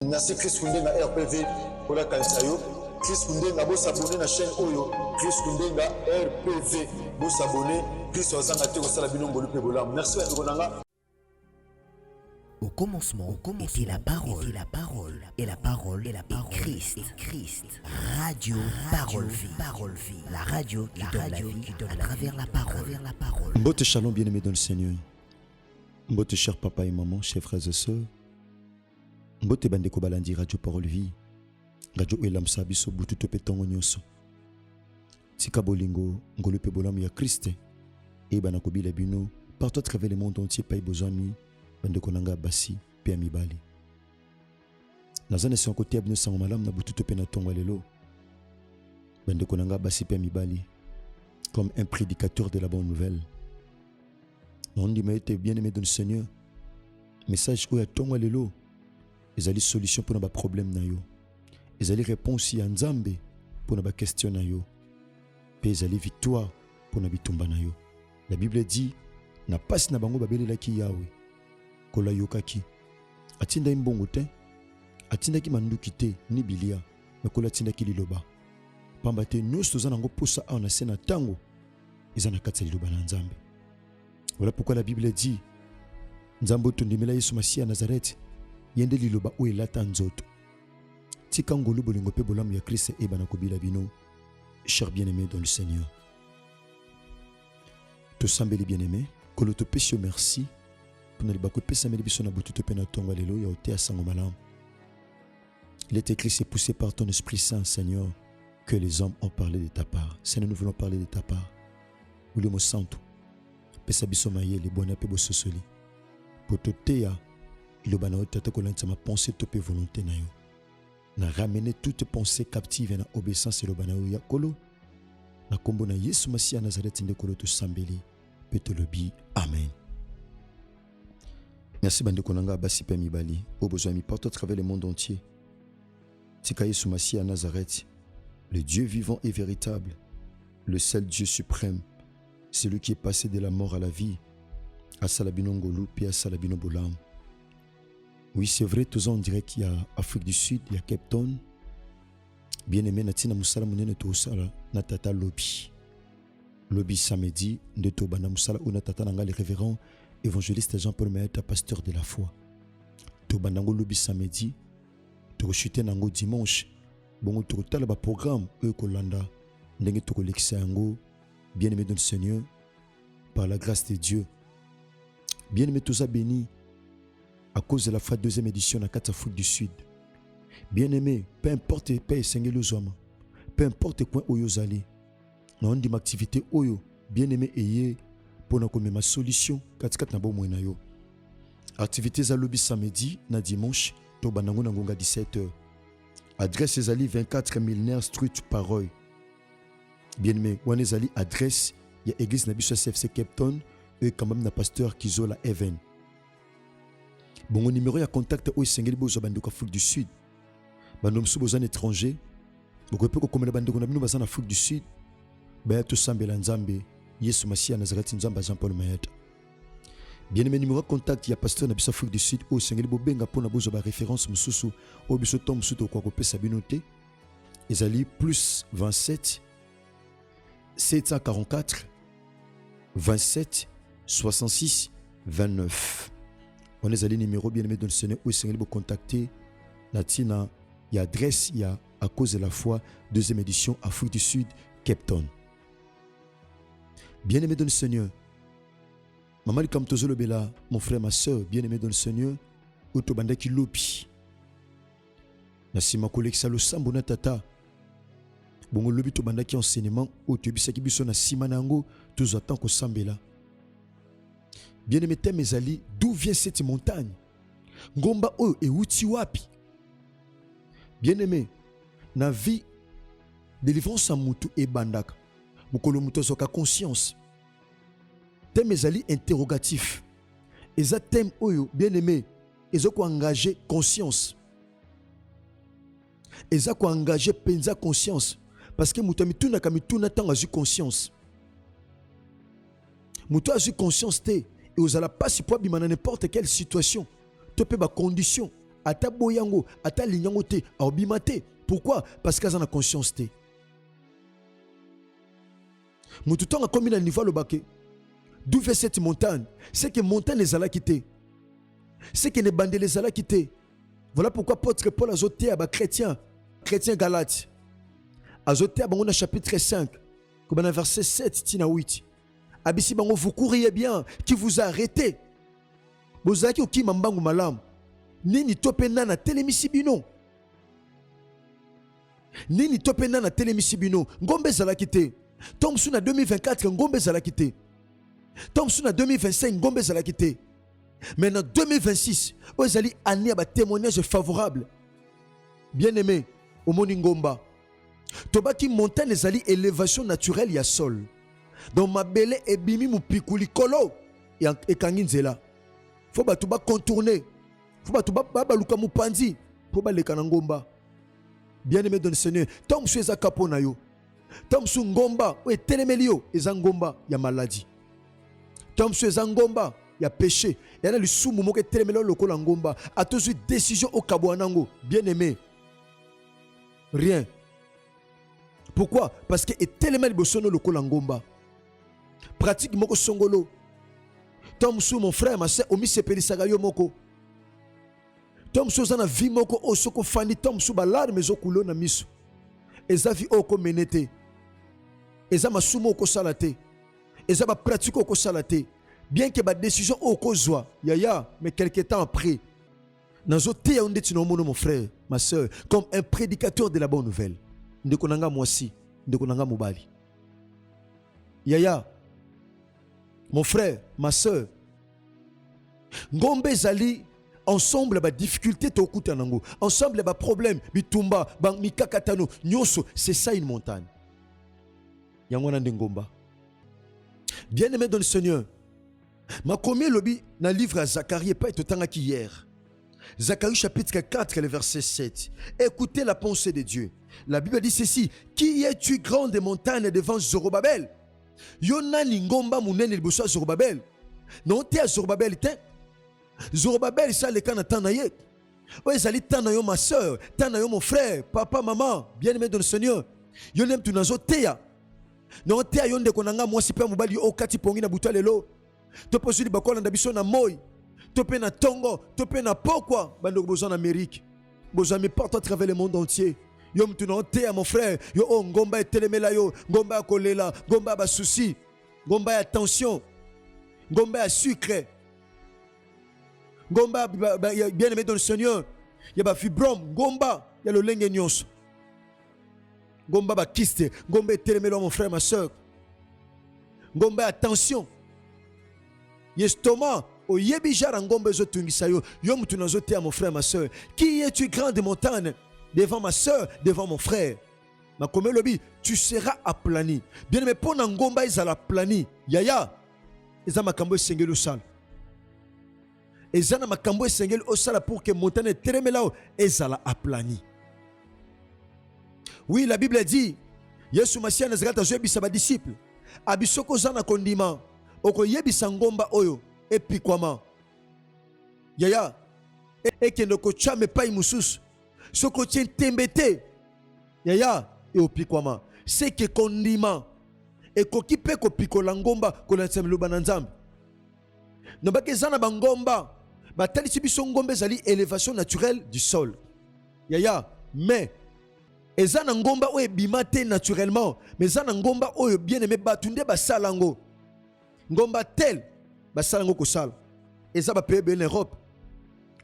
Merci Chris Koundé na RPV pour la Kansayo. Chris Koundé na boss abonné na chaîne Oyo. Chris Koundé na RPV boss abonné. Chris Ozanga te ko sala bino ngolu pe bolam. Merci à Nanga. Au commencement, était la parole, et la parole est Christ. Radio Parole Vie, la radio qui donne la vie à travers la parole. Mbote shalom bien-aimé dans le Seigneur. Mbote cher papa et maman, chers frères et sœurs. Mbote bandeko balandi Radio Parole Vie. Radio elamsa biso butu tope tongo nyonso. Tika bolingo ngolu pe bolam ya Christ. Et banako bila bino partout à travers le monde entier paye besoin mi. Bandeko nanga basi pe amibali. Nazane son côté abino sango malam na butu tope na tongo lelo. Bandeko nanga basi pe amibali. Comme un prédicateur de la bonne nouvelle. Non dit été bien-aimé dans le Seigneur. Message où ya tongo lelo. Ils allaient solution pour nos problèmes na yo. Ils allaient réponse ya nzambe pour nos questions na yo. Puis ils allaient victoire pour nos bitumba na yo. La Bible dit na passe na bango babeli la ki Yahweh. Kola yokaki atinda imbongo te atinda ki manduki te ni bilia na kola atinda ki liloba pamba te nyonso toza nango posa awa na se na tango eza na kati ya liloba na nzambe. Voilà pourquoi la Bible dit nzambe otondimela Yesu Masiya Nazareth yende liloba oyo elata nzoto tika ngolu bolingo pe bolamu ya Kristo ebana kobila bino. Cher bien-aimé dans le Seigneur, tosambeli bien-aimé kolo topesi yo merci. Il est écrit, c'est poussé par ton Esprit Saint, Seigneur, que les hommes ont parlé de ta part. Seigneur, nous voulons parler de ta part. Nous le santo. Pesa bisomaye les bonnes pe bososoli. Pour te tea, il obana otata ko lantama pensée tope volonté na yo. Na ramener toute pensée captive na obéissance le bana ya kolo. Na kombo na Yesu Masiya Nazareth nde kolo to sambeli. Petolobi. Amen. Merci bandeko nanga basi pe mibali au besoin mi partout à travers le monde entier. Tika Yesu Masiya Nazareth, le Dieu vivant et véritable, le seul Dieu suprême, celui qui est passé de la mort à la vie, à Salabino Ngolu puis à Salabino Bolam. Oui, c'est vrai, tous en dirait qu'il y a Afrique du Sud, il y a Cape Town. Bien-aimé natina musala munene to sala na tata lobby. Lobby samedi de to bana musala ou na tata nanga le révérend évangéliste Jean-Paul Maëta, pasteur de la foi. To bandango lobi samedi, to chuter nango dimanche. Bongo to tala ba programme e kolanda ndenge to kolekisa yango bien-aimé dans le Seigneur par la grâce de Dieu. Bien-aimé tous béni à cause de la foi deuxième édition à Afrique du Sud. Bien-aimé, peu importe paye sengelo zoma, peu importe coin oyo zali. Na on dit activité oyo, bien-aimé ayé pour nous ma solution katikati na bomwe na yo. Activités za lobby samedi na dimanche to banango na ngonga 17h. Adresse ezali 24 Milner Street Paroy. Bien-aimé, wana ezali adresse ya église na biso CFC Cape Town et quand même na pasteur Kizola Even. Bon numéro ya contact o sengeli bozo bandeko Afrique du Sud. Bandom sou bozo étranger. Boko pe ko komela bandeko na bino bazana Afrique du Sud. Ba to sambela nzambe Yesu Masiya Nazareth nzamba Jean-Paul Maëta. Bien-aimé numéro contact ya pasteur na biso Afrique du Sud o sengeli bobenga pona bozo ba référence mususu o biso tom mususu ko kopesa binote. Ezali plus 27 744 27 66 29. On est allé numéro bien-aimé dans le Seigneur o sengeli bo contacter Natina ya adresse ya à cause de la foi deuxième édition Afrique du Sud Cape Town. Bien-aimé dans le Seigneur, Maman comme Tozolo Bela, mon frère, ma soeur, bien-aimé dans le Seigneur, Otobanda ki lopi. Nasima kolek salo sambo na tata. Bongo lobi tobanda ki enseignement, otobisa ki biso na sima nango, tous attend ko sambela. Bien-aimé thème ezali, d'où vient cette montagne? Ngomba o e uti wapi? Bien-aimé, na vie délivrance à mutu e bandaka. Mukolo mutu soka conscience. Thème ezali interrogatif. Eza thème oyo bien-aimé, ezo ko engager conscience. Eza ko engager penza conscience parce que mutu mituna kamituna tanga zu conscience. Mutu a zu conscience te et ozala pas si pour bimana n'importe quelle situation. To pe ba condition ata boyango, ata linyango te, aobima te. Pourquoi? Parce qu'il a conscience te. Moutouton a commis le niveau le baquet. D'où vient cette montagne? C'est que montagne les a quitté. C'est que les bandits les a quitté. Voilà pourquoi apôtre Paul a zoté à chrétien Galate. A zoté à chapitre 5, comme dans verset 7 tina 8. Abisi bango vous courriez bien, qui vous a arrêté. Vous avez qui mambangu malam. Nini topena na telemisi bino. Nini topena na telemisi bino. Ngombe zala quitté. Tom suna 2024 ngombe zala quitté. Tom suna 2025 ngombe zala quitté. Mais en 2026, vous allez amener un témoignage favorable. Bien-aimé, au Moningomba. Tobaki montagne les alliés élévation naturelle ya sol. Donc ma belle et bimi mu pikuli kolo et kanginzela. Faut ba tuba contourner. Faut ba tuba baluka mu panzi. Faut ba leka na ngomba. Bien-aimé dans le Seigneur, tom su eza kapona yo. Tom su ngomba, ou telemelio eza ngomba ya maladie. Tom su eza ngomba ya péché. Il y a le sumu moke telemelo lokola ngomba. A tous décision au kabouanango. Bien-aimé. Rien. Pourquoi? Parce que telemel bosono lokola ngomba. Pratique moko songolo. Tom sou mon frère, ma soeur, omi sepeli sagayo moko. Tom sou zana vi moko osoko fani tom sou balade mezo kulo na miso. Eza vi oko menete. Eza masumo oko salate. Eza ba pratique oko salate. Bien que ma décision au kozwa, yaya, mais quelques temps après, nazo te ya onde tinomono mon frère, ma soeur, comme un prédicateur de la bonne nouvelle. Ndekonanga mwasi, ndekonanga mobali. Yaya, mon frère, ma soeur, ngombe zali ensemble ba difficulté to kutanango, ensemble ba problème, bitumba, ba mikakatano, nyoso, c'est ça une montagne. Yangona ndengomba. Bien-aimé dans le Seigneur, ma combien lobby dans le livre à Zacharie pas être autant qu'hier. Zacharie chapitre 4, le verset 7. Écoutez la pensée de Dieu. La Bible dit ceci: qui es-tu grande montagne devant Zorobabel? Yona ningomba munene liboso Zorobabel. Non te Zorobabel te. Zorobabel ça le kana tanaye. Ouais zali tanayo ma soeur, tanayo mon frère, papa, maman, bien-aimé dans le Seigneur. Yonem tu nazo teya. Non te yonde konanga moi si pe mobali o kati pongi na butalelo. Topo zuli bakola ndabiso na moi. Topé na Tongo, topé na pokwa, bando besoin en Amérique. Besoin me porte à travers le monde entier. Yo mtuno te à mon frère, yo oh ngomba telemela yo, ngomba kolela, ngomba ba souci, ngomba ya tension, ngomba ya sucre. Ngomba bien aimé dans le Seigneur. Ya ba fibrome, ngomba ya lo lenge nyonso. Ngomba ba kiste, ngomba telemela mon frère ma soeur. Ngomba ya tension. Yestoma, o yebi jara ngombe zo tungisa yo, yo mutu nazo te à mon frère ma soeur. Qui es-tu grande montagne devant ma soeur, devant mon frère? Ma comme lobi, tu seras aplani. Bien aimé pour ngomba ezala plani. Yaya, eza makambo sengelo sal. Eza na makambo sengelo sala pour que montagne teremelao ezala aplani. Oui, la Bible dit, Yesu Masia nazareta zo yebisa ba disciple. Abisoko zana kondima. Oko yebisa ngomba oyo epikwama. Yaya, ekende ko chame pa imusus. Soko tien tembete. Yaya, e opikwama. C'est que kondima. E ko kipe ko pikola ngomba ko na tsemelo bananzambe. No ba kezana bangomba. Ba talisi biso ngombe zali élévation naturelle du sol. Yaya, mais ezana ngomba oyo bimate naturellement, mais ezana ngomba oyo bien aimé batunde basalango. Ngomba tel basalango ko sala. Eza ba pebe en Europe.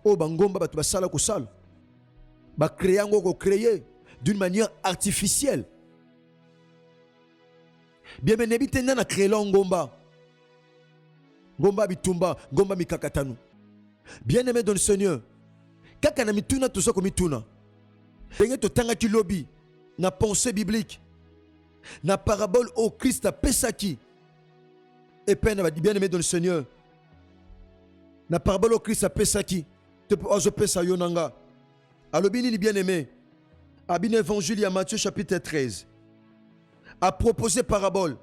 O bangomba batu basala ko sala. Ba créer ngo ko créer d'une manière artificielle. Bien aimé bitenda na créer ngomba. Ngomba bitumba, ngomba mikakatanu. Bien aimé dans le Seigneur. Kaka na mituna to soko mituna. Tenge to tanga ki lobby na pensée biblique. Na parabole au Christ a pesaki. Et peine va dire bien aimé dans le Seigneur. Na parabole au Christ a pesaki. Te peux oser pesa yonanga. Alobini ni bien aimé. Abin évangile à Matthieu chapitre 13. A proposé parabole.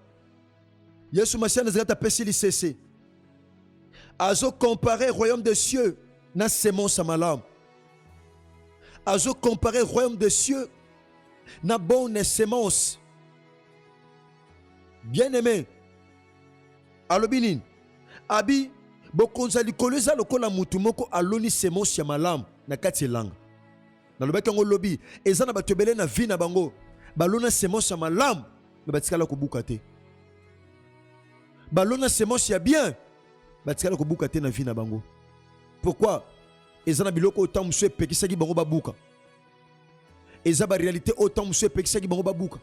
Yesu Masia Nazareth a pesé li cessé. Azo comparé royaume des cieux na semence à malam. azo comparer royaume des cieux na bonne sémence. Bien-aimé, alobinin abi bokonza likolo eza lokola mutu moko aloni sémence ya malamu na kati elanga. Nalobaki yango lobi eza na bato ebele na vie na bango balona sémence ya malamu me batikala kobuka te. Balona sémence ya bien batikala kobuka te na vie na bango. Pourquoi? Eza na biloko autant musu epekisaki bango babuka. Eza ba réalité autant musu epekisaki bango babuka.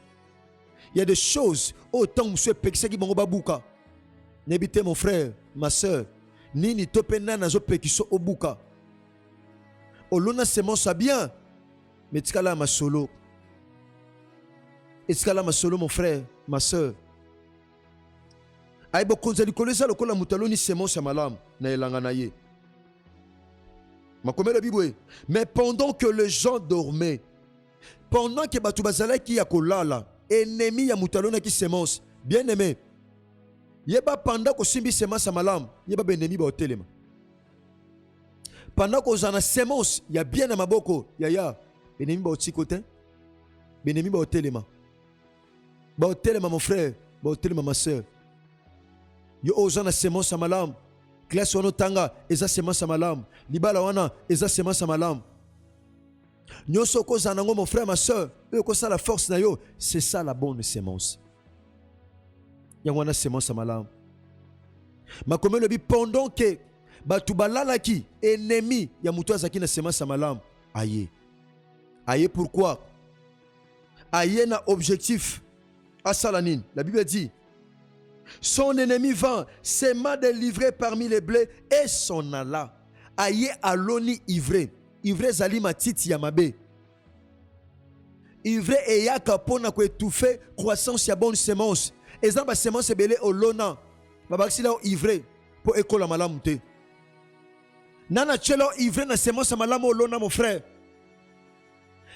Il y a des choses autant musu epekisaki bango babuka. Nebite mon frère, ma soeur, nini topena nazo pekiso obuka. Olona sémence ya bien mais tikala ma solo. Etikala ma solo mon frère, ma soeur. Aibo konza likolo eza lokola mutaloni sémence ya malamu na elanga na ye. Mais pendant que les gens dormaient, pendant que batu bazalaki ya kolala, ennemi ya mutalona ki sémence, bien aimé, yeba pendant ko simbi sémence ya malamu, yeba ba ennemi ba otelema. Pendant ko zana sémence ya bien na maboko, ya ennemi ba otikote, ennemi ba otelema. Ba otelema mon frère, ba otelema ma soeur. Yo ozana sémence ya malamu. Classe wana tanga eza semence malamu, libala wana eza semence malamu. Nyoso ko zanango mon frère ma soeur, ko ça la force na yo, c'est ça la bonne sémence. Yangwana semence malamu. Makome lobi pendant que batu balalaki ennemi ya mutu azaki na semence malamu, aye. Aye pourquoi? Aye na objectif asalanine. La Bible dit son ennemi vint, s'aima de livrer parmi les blés et s'en alla. Aye aloni ivré. Ivré zali matiti yamabe. Ivré eyaka pona ko étouffer croissance ya bonne sémence. Ezamba sémence belé olona. Babakisi la ivré pour école malamu te. Nana chelo ivré na sémence malamu olona mon frère.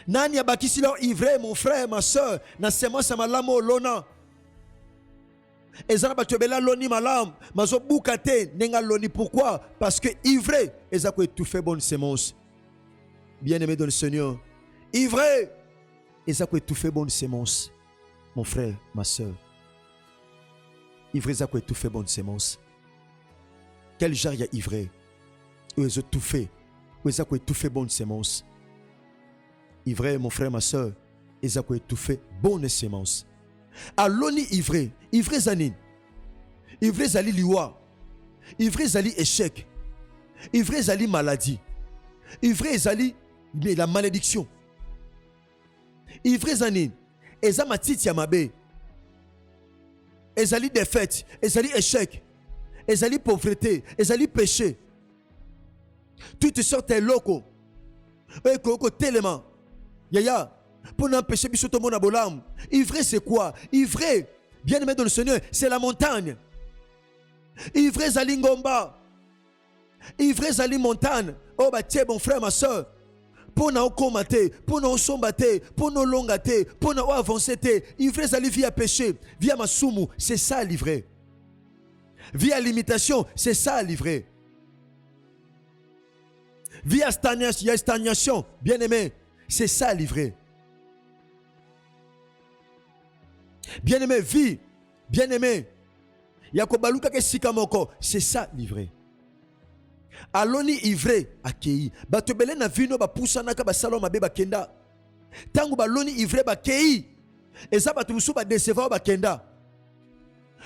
Nani abakisi la ivré mon frère ma soeur na sémence malamu olona. Ezana batobela loni malam mazo bukate nenga loni. Pourquoi? Parce que ivré ezako étouffer bonne sémence. Bien-aimé dans le Seigneur, ivré ezako étouffer bonne sémence. Mon frère, ma soeur, ivré ezako étouffer bonne sémence. Quel genre y a ivré? Ils ont tout fait. Ils ont étouffé bonne sémence. Ivré, mon frère, ma soeur, ils ont étouffé bonne sémence. Aloni ivré, ivré zanin, ivré zali liwa, ivré zali échec, ivré zali maladie, ivré zali la malédiction, ivré zanin, eza matiti ya mabe, ezali défaite, ezali échec, ezali pauvreté, ezali péché, toutes sortes de locaux, ekoko tellement, yaya. Pour n'empêcher Bissoto Mona Bolam. Ivré, c'est quoi? Ivré, bien aimé dans le Seigneur, c'est la montagne. Ivré Zali Ngomba. Ivré Zali montagne. Oh, bah, tiens, mon frère, ma soeur. Pour nous combattre, pour nous sombater, pour nous longater, pour nous avancer. Ivré Zali via péché, via Masumu, c'est ça l'ivré. Via limitation, c'est ça l'ivré. Via stagnation, bien aimé, c'est ça l'ivré. Bien-aimé, vie, bien-aimé, Yakobaluka ke sikamoko, c'est ça livré. Aloni ivré akei. Batobele na vino ba pusana ka ba saloma be ba kenda. Tangu baloni ivré ba kei. Eza batu musu ba décevoir ba kenda.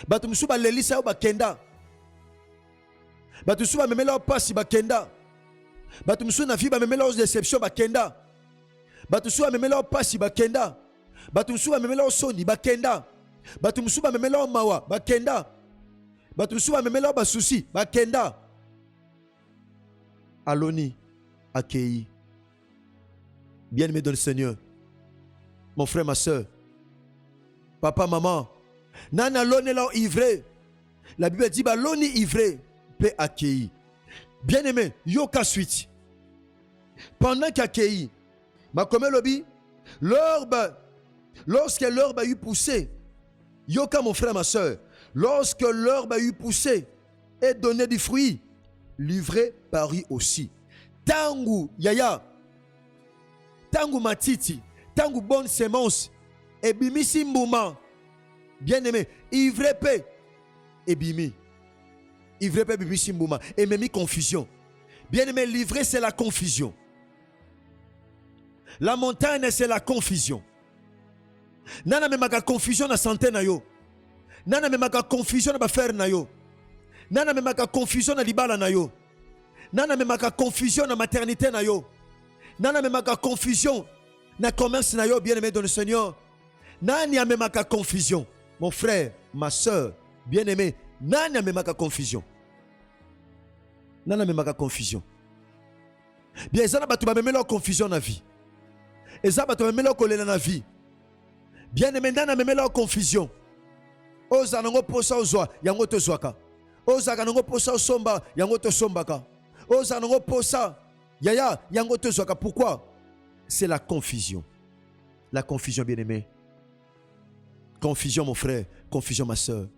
Batu musu ba lelisa ba kenda. Batu musu ba memela pasi ba kenda. Batu musu na vie ba memela déception ba kenda. Batu musu ba memela pasi ba kenda. Batu musu ba memela soni bakenda. Batu musu ba memela mawa bakenda. Batu musu ba memela ba souci bakenda. Aloni accueilli. Bien-aimé dans le Seigneur, mon frère, ma soeur, papa, maman, nana loni la ivré. La Bible dit ba loni ivré peut accueillir. Bien-aimé, yoka suite. Pendant qu'accueilli, ma comme lobby, l'herbe. Lorsque l'herbe a eu poussé, yoka mon frère, ma soeur, lorsque l'herbe a eu poussé et donné du fruit, l'ivraie parut aussi. Tangu, yaya, tangu matiti, tangu bonne semence, ebimisi mbuma. Bien-aimé, ivrepe, ebimi. Ivrepe, bimisi mbuma, et même confusion. Bien-aimé, livrer, c'est la confusion. La montagne, c'est la confusion. Nana memaka confusion na santé na yo. Nana memaka confusion na bafaire na yo. Nana memaka confusion na libala na yo. Nana memaka confusion na maternité na yo. Nana memaka confusion na commerce na yo, bien-aimé dans le Seigneur. Nani memaka confusion. Mon frère, ma soeur, bien-aimé, nani memaka confusion. Nana memaka confusion. Bien, ezana batu ba memela confusion na vie. Ezana batu ba memela kolela na vie. Bien-aimé, nana memela confusion. Oza nango posa ozwa, yango to zwaka. Oza nango posa osomba, yango to sombaka. Oza nango posa, yaya, yango to zwaka. Pourquoi? C'est la confusion. La confusion, bien-aimé. Confusion, mon frère. Confusion, ma soeur.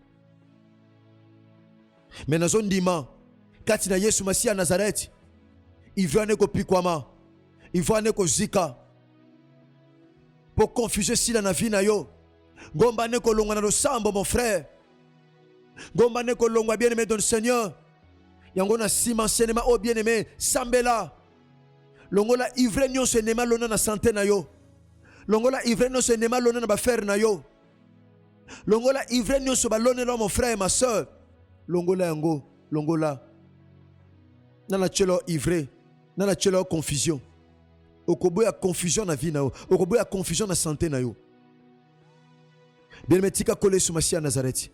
Mais dans zone dima, kati na Yesu Masiya Nazareth, il veut ane ko pikwama, il veut ane ko zika. Pour confuser si la vie na yo. Gomba ne ko longwa na losambo, mon frère. Gomba ne ko longwa, bien-aimé dans le Seigneur. Yango na sima senema o bien-aimé, sambela. Longola ivre nyon se nema lona na santé na yo. Longola ivre nyon se nema lona na bafaire na yo. Longola ivre nyon se balone là, mon frère et ma soeur. Longola yango, longola. Nana chelo ivre, nana chelo confusion. Okoboya confusion na vie na yo. Okoboya confusion na santé na yo. Bien metika kole su Masiya Nazareth.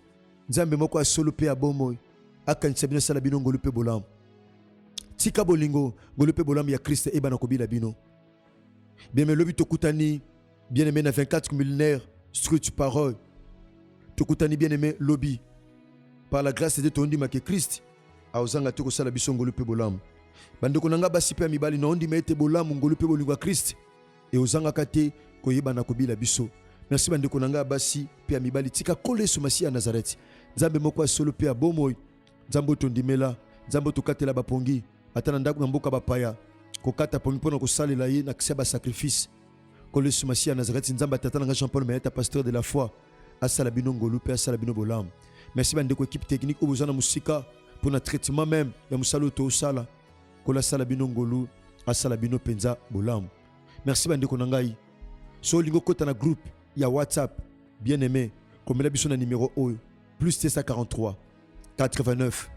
Nzambe moko asolo pe abomo. Akanisa bino sala bino ngolu pe bolam. Tika bolingo ngolu pe bolam ya Christ eba na kobila bino. Bien me lobi tokutani bien aimé na 24 millénaires structure parole. Tokutani bien aimé lobby. Par la grâce de ton ndima ke Christ a ozanga toko sala biso ngolu pe bolam. Bandeko nanga basi pe mibali na ondima ete bolam ngolu pe bolingo Christ et ozanga kate koyeba na kobila biso. Merci bandeko nanga basi pe mibali tika kole su Masiya Nazareth. Nzambe moko asolo pe abomoy. Nzambo tondimela, nzambo tokatela bapongi, atana ndako na mboka bapaya. Kokata pongi pona kosalela ye na kisaba sacrifice. Kole su Masiya Nazareth, nzamba tatana nga Jean-Paul Mayeta, pasteur de la foi. Asala bino ngolu pe asala bino bolam. Merci bandeko équipe technique obozana musika pour notre traitement même ya musalo to sala. Kola sala bino ngolu, asala bino penza bolam. Merci bandeko nangai. So lingo kota na groupe ya WhatsApp, bien aimé, comme la biso na numéro oyo, plus 743 89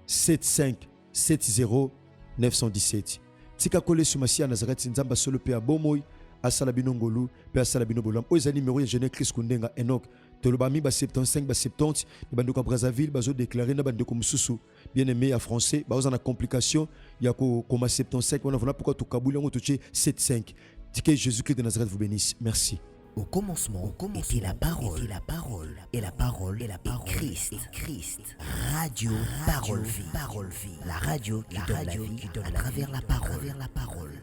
75 70 917. Tika kole su Masiya Nazareth, nzamba solo pe abomoy, asala bino ngolu, pe asala bino bolam. Oyo numéro ya jeune Christ Kundenga Enoch. Tolobami ba 75 ba 70, bandeko Brazzaville bazo déclarer na bandeko mususu, bien aimé à français, bazo na complication, ya ko koma 75, on a voilà pourquoi to kabuli on touché 75. Que Jésus-Christ de Nazareth vous bénisse. Merci. Au commencement était la parole, et la parole est Christ. Radio Parole Vie. La radio qui donne la vie à travers la parole.